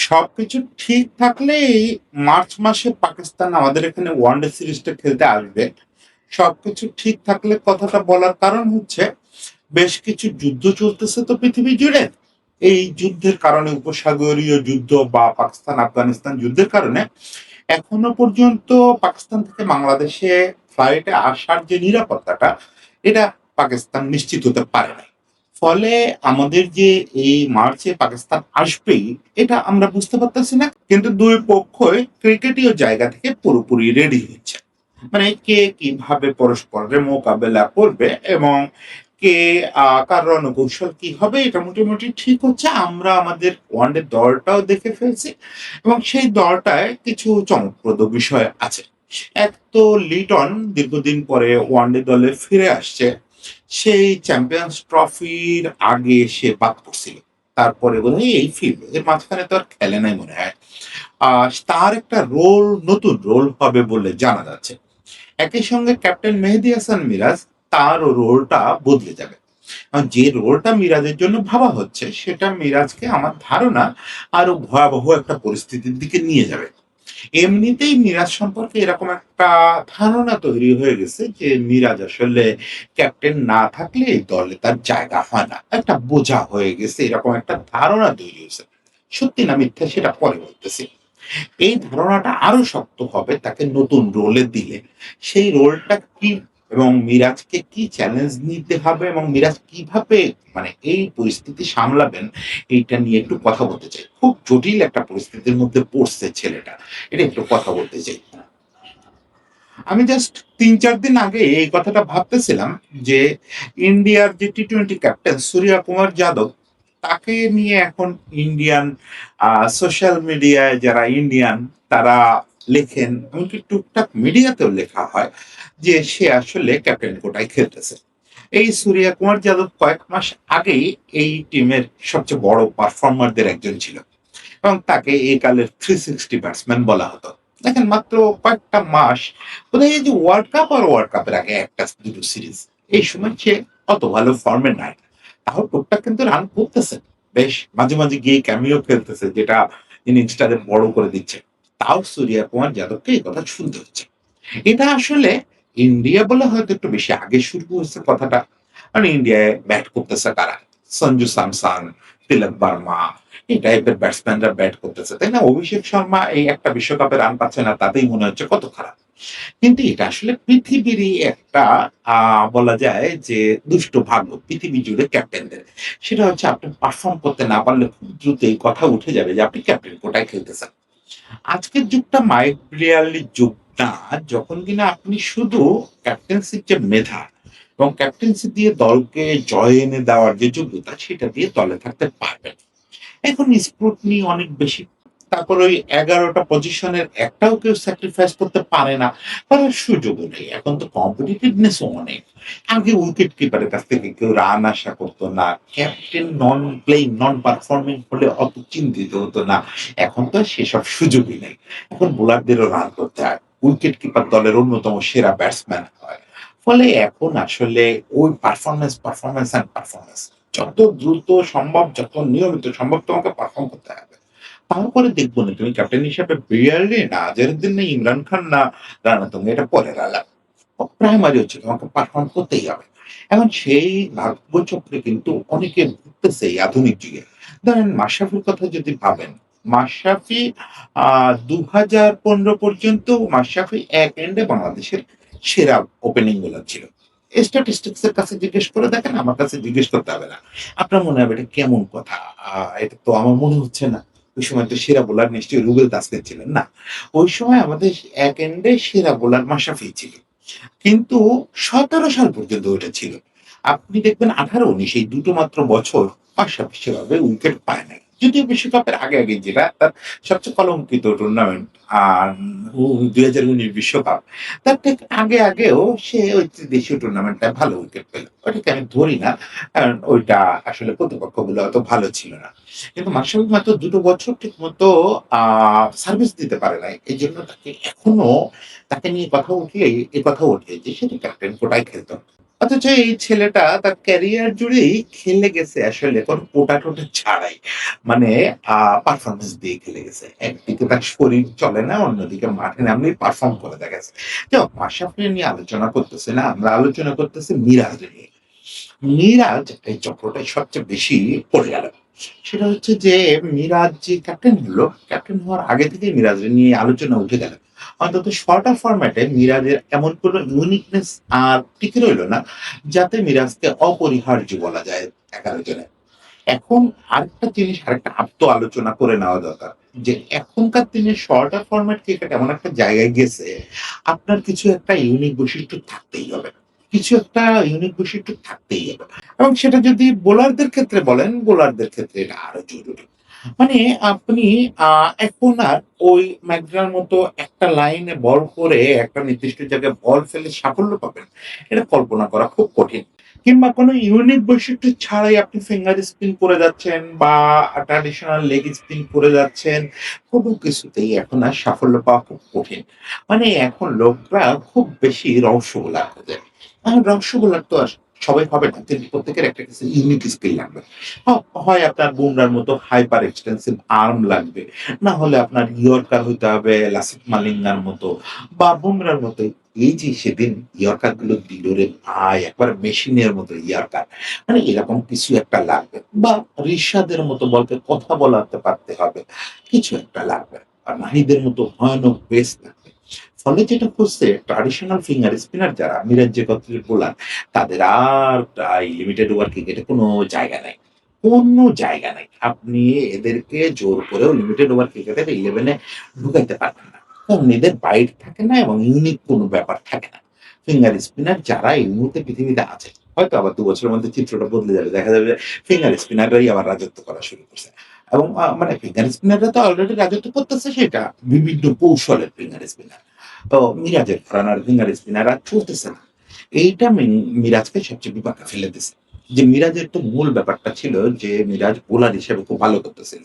সবকিছু ঠিক থাকলেই মার্চ মাসে পাকিস্তান আমাদের এখানে ওয়ানডে সিরিজটা খেলতে আসবে। সবকিছু ঠিক থাকলে কথাটা বলার কারণ হচ্ছে বেশ কিছু যুদ্ধ চলতেছে তো পৃথিবী জুড়ে। এই যুদ্ধের কারণে উপসাগরীয় যুদ্ধ বা পাকিস্তান আফগানিস্তান যুদ্ধের কারণে এখনো পর্যন্ত পাকিস্তান থেকে বাংলাদেশে ফ্লাইটে আসার যে নিরাপত্তাটা এটা পাকিস্তান নিশ্চিত হতে পারে না। ফলে আমাদের যে এই মার্চে পাকিস্তান আসবেই এটা আমরা বুঝতে পারতেছি না, কিন্তু দুই পক্ষই ক্রিকেটীয় জায়গা থেকে পুরোপুরি রেডি হচ্ছে। মানে কে কিভাবে পরস্পরের মোকাবেলা করবে এবং কে কার রণকৌশল কি হবে এটা মোটামুটি ঠিক হচ্ছে। আমরা আমাদের ওয়ানডে দলটাও দেখে ফেলছি এবং সেই দলটায় কিছু চমকপ্রদ বিষয় আছে। এক তো লিটন দীর্ঘদিন পরে ওয়ানডে দলে ফিরে আসছে। সেই চ্যাম্পিয়ন্স ট্রফির আগে সে বাদ পড়ছিল, তারপরে বোধহয় এই ফিল্ড এর মাঝখানে তো আর খেলে নাই মনে হয়। তার একটা রোল, নতুন রোল হবে বলে জানা যাচ্ছে। একই সঙ্গে ক্যাপ্টেন মেহেদী হাসান মিরাজ, তারও রোলটা বদলে যাবে। যে রোলটা মিরাজের জন্য ভাবা হচ্ছে সেটা মিরাজকে আমার ধারণা আরো ভয়াবহ একটা পরিস্থিতির দিকে নিয়ে যাবে। এমনিতেই মিরাজ সম্পর্কে এরকম একটা ধারণা তৈরি হয়ে গেছে যে মিরাজ আসলে ক্যাপ্টেন না থাকলে এই দলে তার জায়গা হয় না, একটা বোঝা হয়ে গেছে, এরকম একটা ধারণা তৈরি হয়েছে। সত্যি না মিথ্যা সেটা পরে বলতেছি। এই ধারণাটা আরো শক্ত হবে তাকে নতুন রোলে দিলে। সেই রোলটা কি এবং মিরাজকে কি চ্যালেঞ্জ নিতে হবে এবং মিরাজ কিভাবে মানে এই পরিস্থিতি সামলাবেন, এইটা নিয়ে একটু কথা বলতে চাই। খুব জটিল একটা পরিস্থিতির মধ্যে পড়ছে ছেলেটা, এটা একটু কথা বলতে চাই। আমি জাস্ট ৩-৪ দিন আগে এই কথাটা ভাবতেছিলাম যে ইন্ডিয়ার যে টি-টোয়েন্টি ক্যাপ্টেন সূর্যা কুমার যাদব, তাকে নিয়ে এখন ইন্ডিয়ান সোশ্যাল মিডিয়ায় যারা ইন্ডিয়ান তারা লেখেন, এমনকি টুকটাক মিডিয়াতেও লেখা হয় যে সে আসলে ক্যাপ্টেন কোটায় খেলতেছে। এই সূর্যা কুমার যাদব কয়েক মাস আগেই এই টিমের সবচেয়ে বড় পারফর্মারদের একজন ছিল এবং তাকে এই কালের 360 ব্যাটসম্যান বলা হতো। দেখেন মাত্র কয়েকটা মাস, বোধহয় এই যে ওয়ার্ল্ড কাপ আর ওয়ার্ল্ড কাপের আগে একটা দুটো সিরিজ, এই সময় সে অত ভালো ফর্মে নাই, তাও টুকটাক কিন্তু রান করতেছে। বেশ মাঝে মাঝে গিয়ে ক্যামিও খেলতেছে, যেটা ইনিংসটাকে বড় করে দিচ্ছে। তাও সূর্যা কুমার যাদবকে এই কথা শুনতে হচ্ছে। এটা আসলে ইন্ডিয়া বলে হয়তো একটু বেশি আগে শুরু হয়েছে কথাটা। মানে ইন্ডিয়ায় ব্যাট করতেছে কারা? সঞ্জু স্যামসন, তিলক বার্মা, এই টাইপের ব্যাটসম্যানরা ব্যাট করতেছে, তাই না? অভিষেক শর্মা এই একটা বিশ্বকাপে রান পাচ্ছে না, তাতেই মনে হচ্ছে কত খারাপ। কিন্তু এটা আসলে পৃথিবীরই একটা বলা যায় যে দুষ্ট ভাগ্য পৃথিবী জুড়ে ক্যাপ্টেনদের। সেটা হচ্ছে আপনি পারফর্ম করতে না পারলে খুব দ্রুত এই কথা উঠে যাবে যে আপনি ক্যাপ্টেন কোটায় খেলতেছেন। আজকের যুগটা মাইক ব্রিয়ারলির যুগ না, যখন কিনা আপনি শুধু ক্যাপ্টেন্সির যে মেধা এবং ক্যাপ্টেন্সি দিয়ে দলকে জয় এনে দেওয়ার যে যোগ্যতা সেটা দিয়ে দলে থাকতে পারবেন। এখন স্ক্রুটনি অনেক বেশি। তারপর ওই ১১টা পজিশনের একটাও কেউ স্যাক্রিফাইস করতে পারে না। করার সুযোগও নেই। এখন তো কম্পিটিটিভনেস ও অনেক। আগে উইকেট কিপারের কাছ থেকে কেউ রান আশা করত না। ক্যাপ্টেন নন প্লেইং, নন পারফর্মিং হলে অত চিন্তিত হতো না। এখন তো আর সেসব সুযোগই নেই। এখন বোলারদেরও রান করতে হয়। উইকেট কিপার দলের অন্যতম সেরা ব্যাটসম্যান হয়। ফলে এখন আসলে ওই পারফরম্যান্স অ্যান্ড পারফরম্যান্স। যত দ্রুত সম্ভব, যত নিয়মিত সম্ভব তোমাকে পারফর্ম করতে হবে। তারপরে দেখবো না তুমি ক্যাপ্টেন হিসেবে বিয়ারলি না আজহারউদ্দিন না ইমরান খান না রানা, তুমি এটা পরের আলাপ। প্রাইমারি হচ্ছে তোমাকে পারফর্ম করতেই হবে। এখন সেই ভাগ্যচক্রে কিন্তু অনেকে ভুগতেছে এই আধুনিক যুগে। ধরেন মাশরাফির কথা যদি ভাবেন, মাশরাফি ২০১৫ পর্যন্ত মাশরাফি এক এন্ডে বাংলাদেশের সেরা ওপেনিং বোলার ছিল। স্ট্যাটিস্টিক্স এর কাছে জিজ্ঞেস করে দেখেন, আমার কাছে জিজ্ঞেস করতে হবে না। আপনার মনে হবে এটা কেমন কথা? এটা তো আমার মনে হচ্ছে না। ওই সময় তো সেরা বোলার নিশ্চয়ই রুবেল তাসকিন ছিলেন। না, ওই সময় আমাদের এক এন্ডে সেরা বোলার মাশরাফি ছিল। কিন্তু ১৭ সাল পর্যন্ত ওটা ছিল। আপনি দেখবেন ১৮-১৯ এই দুটো মাত্র বছর মাশরাফি সেভাবে উইকেট পায় নাই। যদিও বিশ্বকাপের আগে যেটা তার সবচেয়ে কলঙ্কিত টুর্নামেন্ট আর ২০১৯ বিশ্বকাপ। তার ঠিক আগেও সে ওই দেশীয় টুর্নামেন্টটায় ভালো উইকেট পেল। ওটাকে আমি ধরি না। কারণ ওইটা আসলে প্রতিপক্ষগুলো অত ভালো ছিল না। কিন্তু মাশরাফি মাত্র ২ টো বছর ঠিকমতো আ সার্ভিস দিতে পারে নাই। এজন্য তাকে এখনো তাকে নিয়ে কথা উঠলেই এ কথা ওঠে যে সে তো ক্যাপ্টেন কোটায় খেলত। অথচ এই ছেলেটা তার ক্যারিয়ার জুড়েই খেলে গেছে আসলে কোনো কোটা-টোটা ছাড়াই। মানে পারফরম্যান্স দিয়ে খেলে গেছে। একদিকে তার শরীর চলে না, অন্যদিকে মাঠে নামলেই পারফর্ম করে দেখাচ্ছে। যাই হোক, মাশরাফিকে নিয়ে আলোচনা করতেছি না। আমরা আলোচনা করতেছি মিরাজকে নিয়ে। মিরাজ এই চক্রটায় সবচেয়ে বেশি পড়ে গেল। সেটা হচ্ছে যে মিরাজ যে ক্যাপ্টেন হলো, ক্যাপ্টেন হওয়ার আগে থেকেই মিরাজের নিয়ে আলোচনা উঠে গেল। অন্তত শর্টার ফরম্যাটে মিরাজের এমন কোনো ইউনিকনেস আর টিকে রইল না, যাতে মিরাজকে অপরিহার্য বলা যায় ১১ জনে। এখন আরেকটা জিনিস, আরেকটা আপ্ত আলোচনা করে নেওয়া দরকার। যে এখনকার দিনে শর্টার ফরম্যাট ক্রিকেট এমন একটা জায়গায় গেছে, আপনার কিছু একটা ইউনিক বৈশিষ্ট্য থাকতেই হবে। কিছু একটা ইউনিক বৈশিষ্ট্য থাকতেই হবে। এবং সেটা যদি বোলারদের ক্ষেত্রে বলেন, বোলারদের ক্ষেত্রে এটা আরো জরুরি। মানে আপনি এখন আর ওই ম্যাকগ্রার মতো একটা লাইনে বল করে একটা নির্দিষ্ট জায়গায় বল ফেলে সাফল্য পাবেন, এটা কল্পনা করা খুব কঠিন। কিংবা কোনো ইউনিক বৈশিষ্ট্য ছাড়াই আপনি ফিঙ্গার স্পিন করে যাচ্ছেন বা ট্র্যাডিশনাল লেগ স্পিন করে যাচ্ছেন, কোনো কিছুতেই এখন আর সাফল্য পাওয়া খুব কঠিন। মানে এখন লোকরা খুব বেশি রহস্যমূল্য খোঁজে। রহস্যমূল্য তো আর সবাই হবে না, কিন্তু প্রত্যেকের একটা কিছু ইউনিক স্কিল লাগবে। হয় আপনার বুমরার মতো হাইপার এক্সটেন্সিভ আর্ম লাগবে, না হলে আপনার ইয়র্কার হইতে হবে লাসিথ মালিঙ্গার মতো বা বুমরার মতো। এই যে সেদিন ইয়র্কার গুলো দিল রে ভাই, একবার মেশিনের মতো ইয়র্কার। মানে এরকম কিছু একটা লাগবে, বা রিশাদের মতো বলকে কথা বলাতে পারতে হবে, কিছু একটা লাগবে। আর নাহিদের মতো ভয়ানক পেস লাগবে। ফলে যেটা হচ্ছে, ট্র্যাডিশনাল ফিঙ্গার স্পিনার যারা মিরাজ যে গোত্রের বোলার, তাদের আর এই লিমিটেড ওভার ক্রিকেটে কোনো জায়গা নাই। কোনো জায়গা নাই। আপনি এদেরকে জোর করেও লিমিটেড ওভার ক্রিকেটের 11 এ ঢুকাইতে পারবেন না। কারণ এদের বাইট থাকে না এবং ইউনিক কোনো ব্যাপার থাকে না। ফিঙ্গার স্পিনার যারা এই মুহূর্তে পৃথিবীতে আছে, হয়তো আবার ২ বছরের মধ্যে চিত্রটা বদলে যাবে। দেখা যাবে ফিঙ্গার স্পিনাররাই আবার রাজত্ব করা শুরু করছে। এবং মানে ফিঙ্গার স্পিনাররা তো অলরেডি রাজত্ব করতেছে, সেটা বিভিন্ন কৌশলের ফিঙ্গার স্পিনার। তো মিরাজের ঘরানার ফিঙ্গার স্পিনাররা চলতেছে না। এইটা মিরাজকে সবচেয়ে বিপাকে ফেলে দিছে। যে মিরাজের তো মূল ব্যাপারটা ছিল যে মিরাজ বোলার হিসেবে খুব ভালো করতেছিল।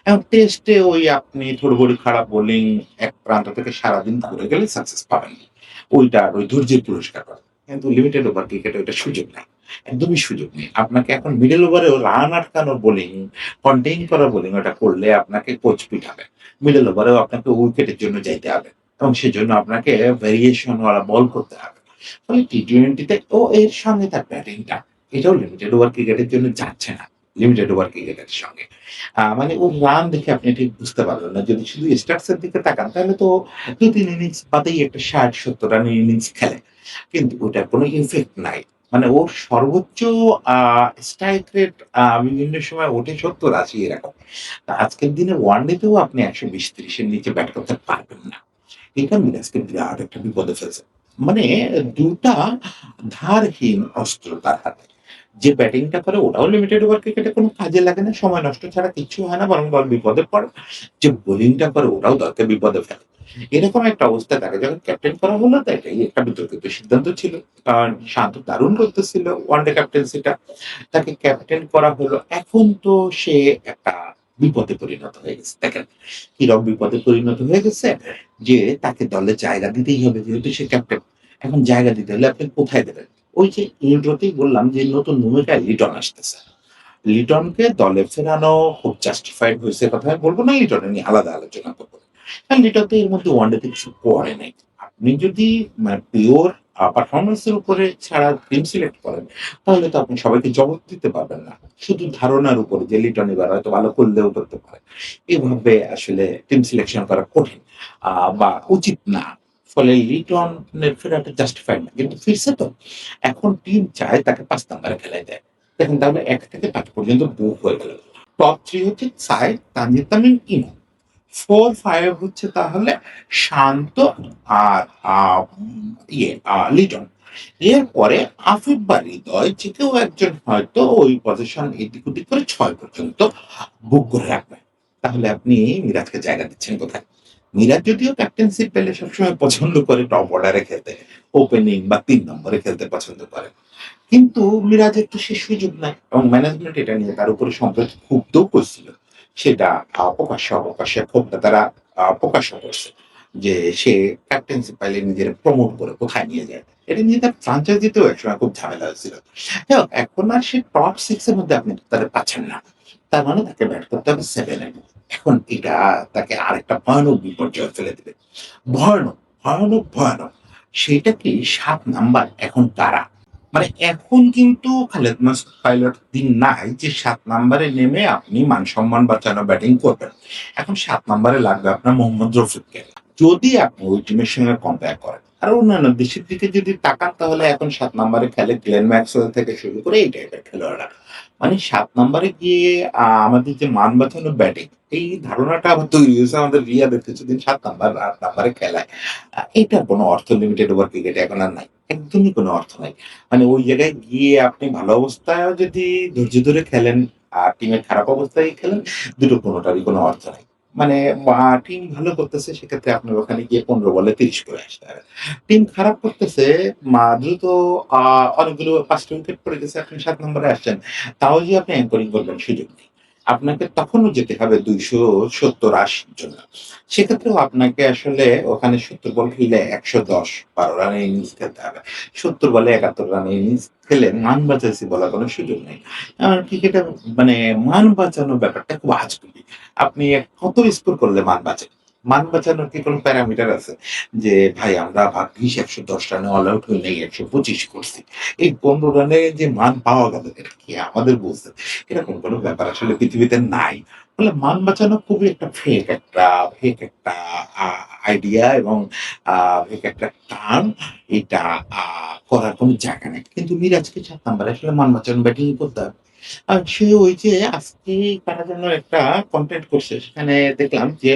এখন টেস্টে ওই আপনি থোড়বড়ি খারাপ বোলিং এক প্রান্ত থেকে সারাদিন করে গেলে সাকসেস পাবেন না। ওইটা ওই ধৈর্যের পুরস্কার পাবেন। কিন্তু লিমিটেড ওভার ক্রিকেটে ওইটা সুযোগ নাই। একদমই সুযোগ নেই। আপনাকে এখন মিডল ওভারেও রান আটকানোর বোলিং, কন্টেইন করা বোলিং ওটা করলে আপনাকে কোচ পিটাবে। মিডল ওভারেও আপনাকে উইকেটের জন্য যাইতে হবে। এবং সেজন্য আপনাকে ভেরিয়েশন ওয়ালা বল করতে হবে। ফলে টি-টোয়েন্টিতে ও এর সঙ্গে তার ব্যাটিংটা, এটাও লিমিটেড ওভার ক্রিকেটের জন্য যাচ্ছে না। লিমিটেড ওভার ক্রিকেটের সঙ্গে। মানে ওর রান দেখে আপনি ঠিক বুঝতে পারবেন না। যদি শুধু স্ট্যাটস এর দিকে তাকান, তাহলে তো ২-৩ ইনিংস বাদেই একটা ৬০-৭০ রানের ইনিংস খেলে। কিন্তু ওটার কোনো ইফেক্ট নাই। মানে ওর সর্বোচ্চ আ স্ট্রাইক রেট বিভিন্ন সময় ওঠে ৭০-৮০ এরকম। তা আজকের দিনে ওয়ানডেতেও আপনি ১২০-৩০ এর নিচে ব্যাট করতে পারবেন না। এটা মিরাজকে বিরাট একটা বিপদে ফেলছে। মানে ২ টা ধারহীন অস্ত্র তার হাতে। যে ব্যাটিংটা করে ওটাও লিমিটেড ওভার ক্রিকেটে কোনো কাজে লাগে না। সময় নষ্ট ছাড়া কিচ্ছু হয় না, বরং দল বিপদে পড়ে। যে বোলিংটা করে ওটাও দলকে বিপদে ফেলে। এরকম একটা অবস্থায় তাকে যখন ক্যাপ্টেন করা হলো, তো এটাই একটা বিতর্কিত সিদ্ধান্ত ছিল। কারণ শান্ত দারুণ করতেছিল ওয়ানডে ক্যাপ্টেন্সিটা। তাকে ক্যাপ্টেন করা হলো। এখন তো সে একটা বিপদে পরিণত হয়ে গেছে। দেখেন কিরকম বিপদে পরিণত হয়ে গেছে, যে তাকে দলে জায়গা দিতেই হবে, যেহেতু সে ক্যাপ্টেন। এখন জায়গা দিতে হলে আপনি কোথায় দেবেন? ওই যে ইন্ট্রোতেই বললাম যে নতুন ভূমিকায় লিটন আসতেছে। লিটনকে দলে ফেরানো খুব জাস্টিফাইড হইছে কথা আমি বলব না, লিটনের নিয়ে আলাদা আলোচনা করব। কারণ লিটন তো এর মধ্যে ওয়ানডেতে কিছু করে নাই। আপনি যদি মানে পিওর পারফরম্যান্স এর উপরে ছাড়া টিম সিলেক্ট করেন, তাহলে তো আপনি সবাইকে জবাব দিতে পারবেন না। শুধু ধারণার উপরে যে লিটন এবার হয়তো ভালো করলেও করতে পারে। এভাবে আসলে টিম সিলেকশন করা কঠিন বা উচিত না। ফলে লিটনের ফেরাটা জাস্টিফাইড না। কিন্তু ফিরছে তো। এখন টিম চায় তাকে ৫ নাম্বারে খেলায় দেয়। দেখেন তাহলে ১ থেকে ৫ পর্যন্ত বুক হয়ে গেল। টপ 3 হচ্ছে সাইদ, তানজিদ তামিম, ইমন। 4-5 হচ্ছে তাহলে শান্ত আর লিটন। এরপরে আফিফ বা হৃদয় যে কেউ একজন হয়তো ওই পজিশন এদিক ওদিক করে ৬ পর্যন্ত বুক করে রাখবে। তাহলে আপনি মিরাজকে জায়গা দিচ্ছেন কোথায়? মিরাজ যদিও ক্যাপ্টেন্সি পেলে সবসময় পছন্দ করে টপ অর্ডারে খেলতে, ওপেনিং বা ৩ নম্বরে খেলতে পছন্দ করে। কিন্তু মিরাজের তো সে সুযোগ নাই, এবং ম্যানেজমেন্ট এটা নিয়ে তার উপরে সম্প্রতি ক্ষুব্ধও করছিল। সেটা প্রকাশ্যে অপ্রকাশ্যে ক্ষোভটা তারা প্রকাশ করছে। যে সে ক্যাপ্টেন্সি পাইলে নিজের প্রমোট করে কোথায় নিয়ে যায়। এটা নিয়ে তার ফ্র্যাঞ্চাইজিতেও একসময় খুব ঝামেলা হয়েছিল। যাই হোক, এখন আর সে টপ 6 এর মধ্যে আপনি তাদের পাচ্ছেন না। তার মানে তাকে ব্যাট করতে হবে 7 এ। এখন এটা তাকে আরেকটা ভয়ানক বিপর্যয়ে ফেলে দিবে। ভয়ানক, ভয়ানক, ভয়ানক। সেটা কি ৭ নাম্বার এখন কারা? মানে এখন কিন্তু খালেদ মাসুদ পাইলট দিন নাই যে ৭ নাম্বারে নেমে আপনি মান-সম্মান বাঁচানো ব্যাটিং করবেন। এখন ৭ নাম্বারে লাগবে আপনার মোহাম্মদ রফিককে। যদি আপনি ওই টিমের সঙ্গে কম্পেয়ার করেন। আর অন্যান্য দেশের দিকে যদি তাকান তাহলে এখন ৭ নাম্বারে খেলে গ্লেন ম্যাক্সওয়েল থেকে শুরু করে এই টাইপের খেলোয়াড়রা। মানে ৭ নাম্বারে গিয়ে আমাদের যে মান বাঁচানো ব্যাটিং, এই ধারণাটা আবার তৈরি হয়েছে আমাদের রিয়াদের কিছুদিন ৭ নাম্বার, ৮ নাম্বারে খেলায়। এটার কোনো অর্থ লিমিটেড ওভার ক্রিকেটে এখন আর নাই। একদমই কোনো অর্থ নাই। মানে ওই জায়গায় গিয়ে আপনি ভালো অবস্থায়ও যদি ধৈর্য ধরে খেলেন, আর টিমের খারাপ অবস্থায় খেলেন, দুটো কোনোটারই কোনো অর্থ নাই। মানে টিম ভালো করতেছে সেক্ষেত্রে আপনার ওখানে গিয়ে ১৫ বলে ৩০ করে আসতে হবে। টিম খারাপ করতেছে, দ্রুত আ অনেকগুলো ৫ টা উইকেট পড়ে গেছে, আপনি ৭ নম্বরে আসছেন। তাও যে আপনি অ্যাঙ্করিং করবেন সুযোগ নেই। আপনাকে তখনও যেতে হবে ২৭০-৮০ র জন্য। সেক্ষেত্রেও আপনাকে আসলে ওখানে ৭০ বল খেললে ১১০ ১২ রানের ইনিংস খেলতে হবে। ৭০ বলে ৭১ রানের ইনিংস খেলে মান বাঁচাইছি বলার কোনো সুযোগ নেই। ক্রিকেটে মানে মান বাঁচানোর ব্যাপারটা খুব আজগুবি। আপনি কত স্কোর করলে মান বাঁচে? মান বাঁচানোর কি কোনো প্যারামিটার আছে? যে ভাই আমরা ভাগ্যিস ১১০ রানে অল আউট হই নাই, ১২৫ করছি। এই ১৫ রানে যে মান পাওয়া গেল এটা কি আমাদের বুঝতে? এরকম কোনো ব্যাপার আসলে পৃথিবীতে নাই। ফলে মান বাঁচানো খুবই একটা ফেক একটা আ আইডিয়া এবং আ ফেক একটা টার্ম। এটা আ করার কোনো জায়গা নেই। কিন্তু মিরাজকে ৭ নাম্বারে আসলে মান বাঁচানো ব্যাটিং করতে হবে। আর সে ওই যে আজকে কারা যেন একটা কনটেন্ট করছে। সেখানে দেখলাম যে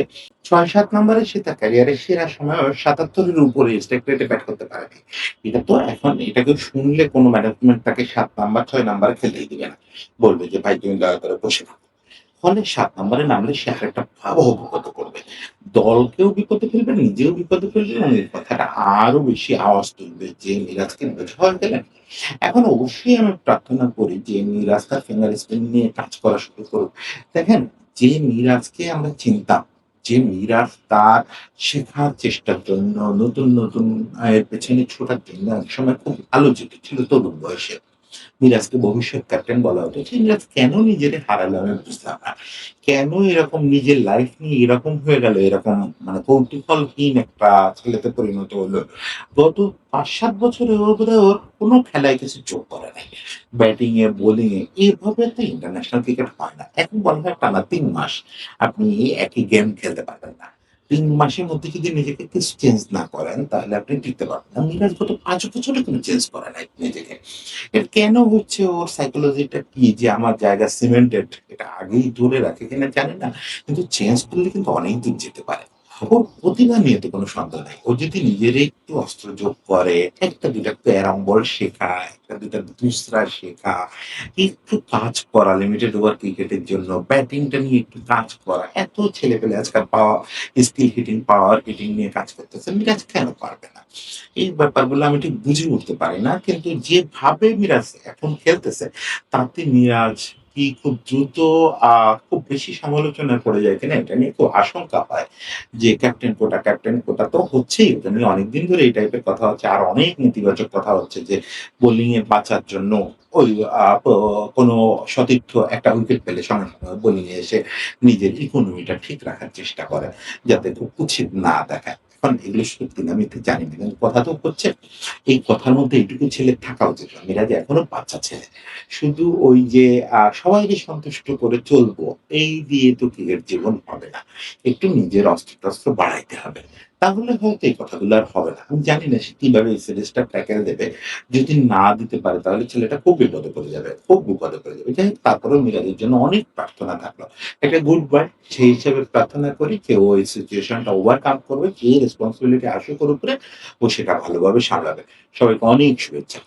৬-৭ নাম্বারে সে তার ক্যারিয়ারের সেরা সময়েও ৭৭ এর উপরে স্ট্রাইক রেটে ব্যাট করতে পারেনি। এটা তো এখন এটাকে শুনলে কোনো ম্যানেজমেন্ট তাকে ৭ নাম্বার ৬ নাম্বারে খেলতেই দিবে না। বলবে যে ভাই তুমি দয়া করে বসে থাকো। ফলে ৭ নাম্বারে নামলে সে আরেকটা ভয়াবহ বিপদে পড়বে। দলকেও বিপদে ফেলবে, নিজেও বিপদে ফেলবে এবং এই কথাটা আরো বেশি আওয়াজ তুলবে যে মিরাজকে বোঝা গেলেন। এখন অবশ্যই আমি প্রার্থনা করি যে মিরাজ তার ফিঙ্গার স্পিন নিয়ে কাজ করা শুরু করুক। দেখেন, যে মিরাজকে আমরা চিনতাম, যে মিরাজ তার শেখার চেষ্টার জন্য নতুন এর পেছনে ছোটার জন্য একসময় খুব আলোচিত ছিল তরুণ বয়সে। মিরাজকে ভবিষ্যৎ ক্যাপ্টেন বলা হতো। যে মিরাজ কেন নিজেরে হারালো আমি বুঝলাম না। কেন এরকম নিজের লাইফ নিয়ে এরকম হয়ে গেল, এরকম মানে কৌতূহলহীন একটা ছেলেতে পরিণত হলো। গত ৫-৭ বছরে ওর বোধহয় ওর কোন খেলায় কিছু চোখ পড়ে নাই। ব্যাটিং এ, বোলিং এ এভাবে তো ইন্টারন্যাশনাল ক্রিকেট হয় না। এখন বলা হয় টানা ৩ মাস আপনি একই গেম খেলতে পারবেন না। ৩ মাসের মধ্যে যদি নিজেকে কিছু চেঞ্জ না করেন তাহলে আপনি টিকতে পারবেন না। মিরাজ গত ৫ বছরে কোনো চেঞ্জ করে নাই নিজেকে। কেন হচ্ছে ওর সাইকোলজিটা কি যে আমার জায়গা সিমেন্টেড এটা আগেই ধরে রাখে কিনা জানি না। কিন্তু চেঞ্জ করলে কিন্তু অনেক দূর যেতে পারে। ওর প্রতিভা নিয়ে তো কোনো সন্দেহ নাই। ও যদি নিজের একটু অস্ত্র যোগ করে, ১টা ২টা ক্যারাম বল শেখা, ১টা ২টা দুসরা শেখা, একটু কাজ করা লিমিটেড ওভার ক্রিকেটের জন্য ব্যাটিংটা নিয়ে একটু কাজ করা। এত ছেলেপেলে আজকাল স্কিল হিটিং, পাওয়ার হিটিং নিয়ে কাজ করতেছে। মিরাজ কেন পারবে না? এই ব্যাপারগুলো আমি ঠিক বুঝে উঠতে পারি না। কিন্তু যেভাবে মিরাজ এখন খেলতেছে, তাতে মিরাজ কি খুব দ্রুত আ খুব বেশি সমালোচনায় পড়ে যায় কিনা এটা নিয়ে খুব আশঙ্কা হয়। যে ক্যাপ্টেন কোটা তো হচ্ছেই। ওটা নিয়ে অনেকদিন ধরে এই টাইপের কথা হচ্ছে। আর অনেক নেতিবাচক কথা হচ্ছে যে বোলিং এ বাঁচার জন্য ওই আ প কোনো সতীর্থ একটা উইকেট পেলে সঙ্গে বোলিং এ এসে নিজের ইকোনমিটা ঠিক রাখার চেষ্টা করে। যাতে খুব কুৎসিত না দেখায়। এখন এগুলো সত্যি না মিথ্যে জানি না। কিন্তু কথা তো হচ্ছে এই কথার মধ্যে এইটুকু ছেলের থাকা উচিত না। মিরাজ এখনো বাচ্চা ছেলে। শুধু ওই যে সবাইকে সন্তুষ্ট করে চলবো, এই দিয়ে তো ক্রিকেট জীবন হবে না। একটু নিজের অস্ত্র-টস্ত্র বাড়াইতে হবে। তাহলে হয়তো এই কথাগুলো আর হবে না। আমি জানি না সে কিভাবে এই সিরিজটা ট্যাকেল দেবে। যদি না দিতে পারে তাহলে ছেলেটা খুব বিপদে পড়ে যাবে। খুব বিপদে পড়ে যাবে। যাই হোক তারপরেও মিরাজের জন্য অনেক প্রার্থনা থাকলো। একটা গুড বাই সেই হিসেবে প্রার্থনা করি যে ও এই সিচুয়েশনটা ওভারকাম করবে। যে রেসপনসিবিলিটি আসুক ওর উপরে ও সেটা ভালোভাবে সামলাবে। সবাইকে অনেক শুভেচ্ছা।